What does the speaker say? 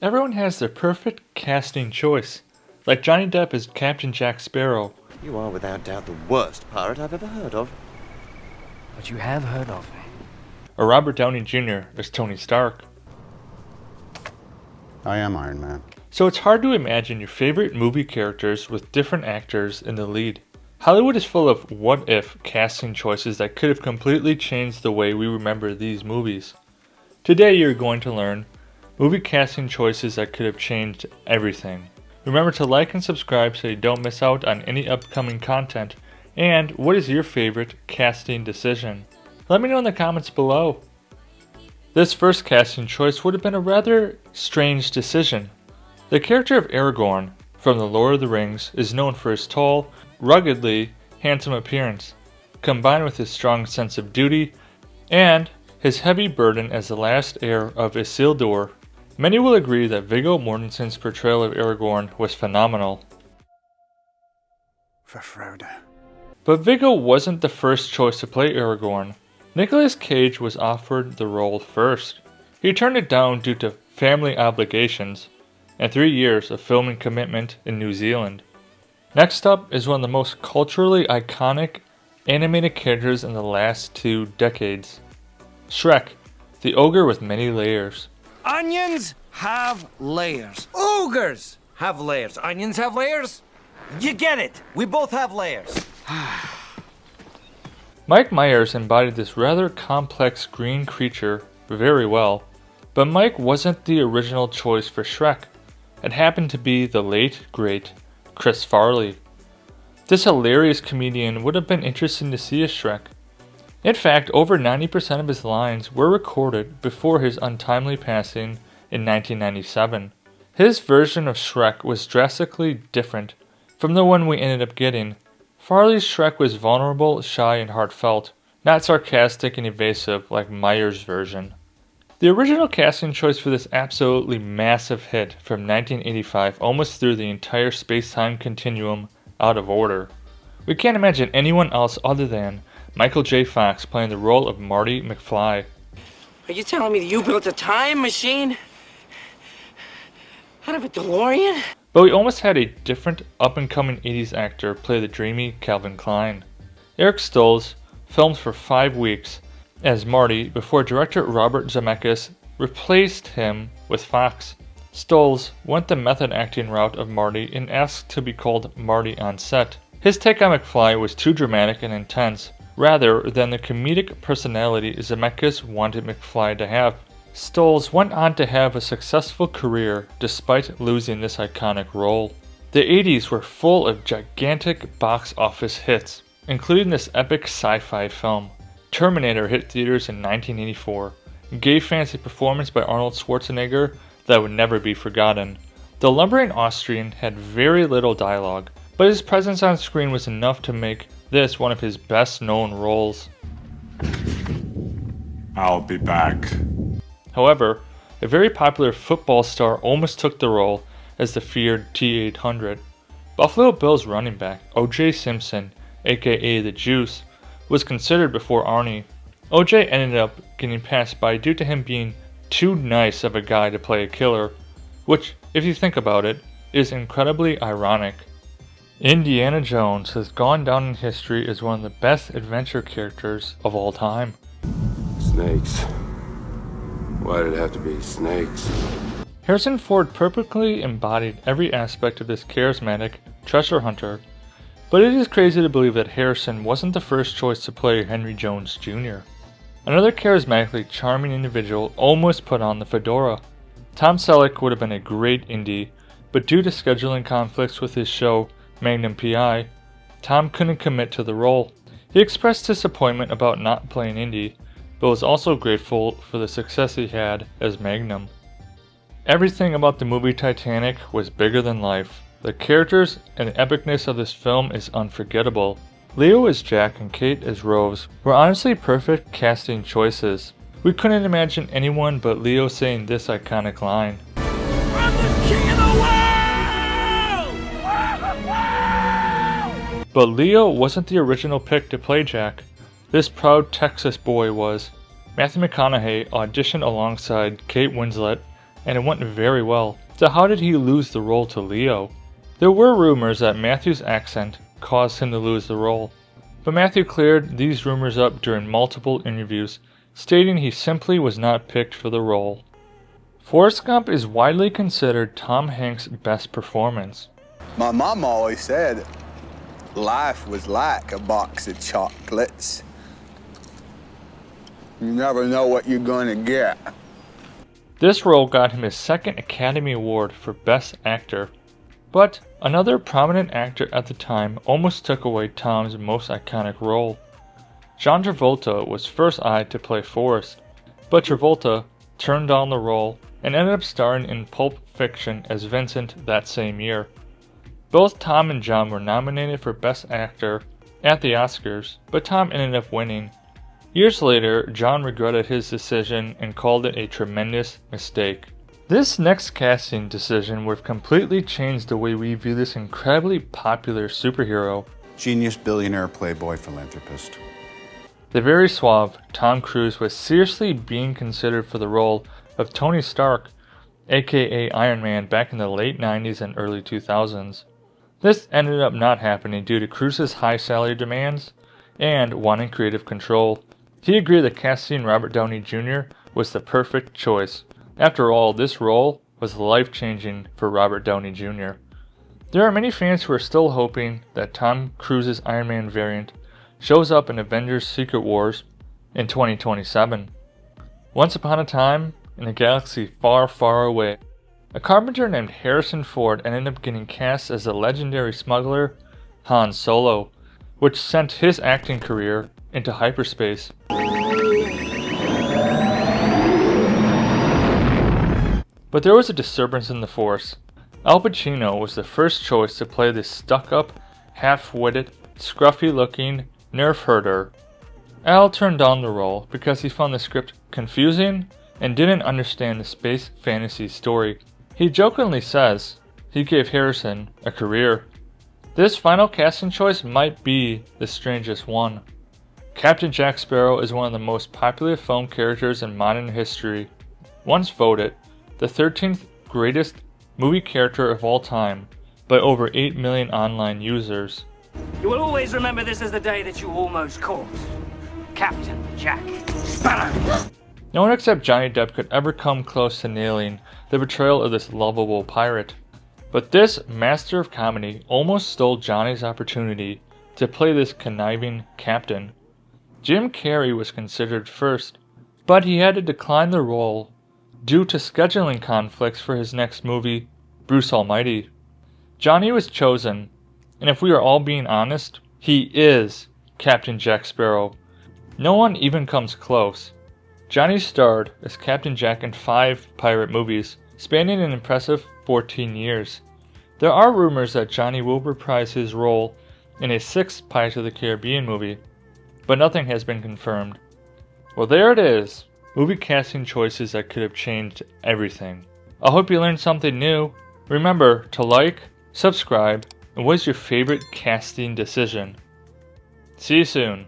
Everyone has their perfect casting choice, like Johnny Depp as Captain Jack Sparrow. You are without doubt the worst pirate I've ever heard of. But you have heard of me. Or Robert Downey Jr. as Tony Stark. I am Iron Man. So it's hard to imagine your favorite movie characters with different actors in the lead. Hollywood is full of what-if casting choices that could have completely changed the way we remember these movies. Today you're going to learn movie casting choices that could have changed everything. Remember to like and subscribe so you don't miss out on any upcoming content. And what is your favorite casting decision? Let me know in the comments below. This first casting choice would have been a rather strange decision. The character of Aragorn from The Lord of the Rings is known for his tall, ruggedly handsome appearance, combined with his strong sense of duty and his heavy burden as the last heir of Isildur. Many will agree that Viggo Mortensen's portrayal of Aragorn was phenomenal. For Frodo. But Viggo wasn't the first choice to play Aragorn. Nicolas Cage was offered the role first. He turned it down due to family obligations and 3 years of filming commitment in New Zealand. Next up is one of the most culturally iconic animated characters in the last 2 decades. Shrek, the ogre with many layers. Onions have layers. Ogres have layers. Onions have layers? You get it. We both have layers. Mike Myers embodied this rather complex green creature very well, but Mike wasn't the original choice for Shrek. It happened to be the late, great Chris Farley. This hilarious comedian would have been interesting to see as Shrek. In fact, over 90% of his lines were recorded before his untimely passing in 1997. His version of Shrek was drastically different from the one we ended up getting. Farley's Shrek was vulnerable, shy, and heartfelt, not sarcastic and evasive like Myers' version. The original casting choice for this absolutely massive hit from 1985 almost threw the entire space-time continuum out of order. We can't imagine anyone else other than Michael J. Fox playing the role of Marty McFly. Are you telling me that you built a time machine out of a DeLorean? But we almost had a different up-and-coming 80s actor play the dreamy Calvin Klein. Eric Stoltz filmed for 5 weeks as Marty before director Robert Zemeckis replaced him with Fox. Stoltz went the method acting route of Marty and asked to be called Marty on set. His take on McFly was too dramatic and intense, rather than the comedic personality Zemeckis wanted McFly to have. Stoltz went on to have a successful career despite losing this iconic role. The 80s were full of gigantic box office hits, including this epic sci-fi film. Terminator hit theaters in 1984, and gave fans a performance by Arnold Schwarzenegger that would never be forgotten. The lumbering Austrian had very little dialogue, but his presence on screen was enough to make this one of his best-known roles. I'll be back. However, a very popular football star almost took the role as the feared T-800. Buffalo Bills running back O.J. Simpson, aka The Juice, was considered before Arnie. O.J. ended up getting passed by due to him being too nice of a guy to play a killer, which, if you think about it, is incredibly ironic. Indiana Jones has gone down in history as one of the best adventure characters of all time. Snakes. Why did it have to be snakes? Harrison Ford perfectly embodied every aspect of this charismatic treasure hunter, but it is crazy to believe that Harrison wasn't the first choice to play Henry Jones Jr. Another charismatically charming individual almost put on the fedora. Tom Selleck would have been a great Indy, but due to scheduling conflicts with his show Magnum P.I., Tom couldn't commit to the role. He expressed disappointment about not playing Indy, but was also grateful for the success he had as Magnum. Everything about the movie Titanic was bigger than life. The characters and the epicness of this film is unforgettable. Leo as Jack and Kate as Rose were honestly perfect casting choices. We couldn't imagine anyone but Leo saying this iconic line. I'm the king of the world! But Leo wasn't the original pick to play Jack. This proud Texas boy was. Matthew McConaughey auditioned alongside Kate Winslet and it went very well. So how did he lose the role to Leo? There were rumors that Matthew's accent caused him to lose the role, but Matthew cleared these rumors up during multiple interviews, stating he simply was not picked for the role. Forrest Gump is widely considered Tom Hanks' best performance. My mom always said life was like a box of chocolates. You never know what you're gonna get. This role got him his second Academy Award for Best Actor, but another prominent actor at the time almost took away Tom's most iconic role. John Travolta was first eyed to play Forrest, but Travolta turned down the role and ended up starring in Pulp Fiction as Vincent that same year. Both Tom and John were nominated for Best Actor at the Oscars, but Tom ended up winning. Years later, John regretted his decision and called it a tremendous mistake. This next casting decision would have completely changed the way we view this incredibly popular superhero. Genius, billionaire, playboy, philanthropist. The very suave Tom Cruise was seriously being considered for the role of Tony Stark, aka Iron Man, back in the late 90s and early 2000s. This ended up not happening due to Cruise's high salary demands and wanting creative control. He agreed that casting Robert Downey Jr. was the perfect choice. After all, this role was life-changing for Robert Downey Jr. There are many fans who are still hoping that Tom Cruise's Iron Man variant shows up in Avengers Secret Wars in 2027. Once upon a time, in a galaxy far, far away, a carpenter named Harrison Ford ended up getting cast as the legendary smuggler Han Solo, which sent his acting career into hyperspace. But there was a disturbance in the force. Al Pacino was the first choice to play this stuck-up, half-witted, scruffy-looking nerf herder. Al turned down the role because he found the script confusing and didn't understand the space fantasy story. He jokingly says he gave Harrison a career. This final casting choice might be the strangest one. Captain Jack Sparrow is one of the most popular film characters in modern history. Once voted the 13th greatest movie character of all time by over 8 million online users. You will always remember this as the day that you almost caught Captain Jack Sparrow. No one except Johnny Depp could ever come close to nailing the portrayal of this lovable pirate. But this master of comedy almost stole Johnny's opportunity to play this conniving captain. Jim Carrey was considered first, but he had to decline the role due to scheduling conflicts for his next movie, Bruce Almighty. Johnny was chosen, and if we are all being honest, he is Captain Jack Sparrow. No one even comes close. Johnny starred as Captain Jack in 5 pirate movies, spanning an impressive 14 years. There are rumors that Johnny will reprise his role in a 6th Pirates of the Caribbean movie, but nothing has been confirmed. Well, there it is. Movie casting choices that could have changed everything. I hope you learned something new. Remember to like, subscribe, and what is your favorite casting decision? See you soon.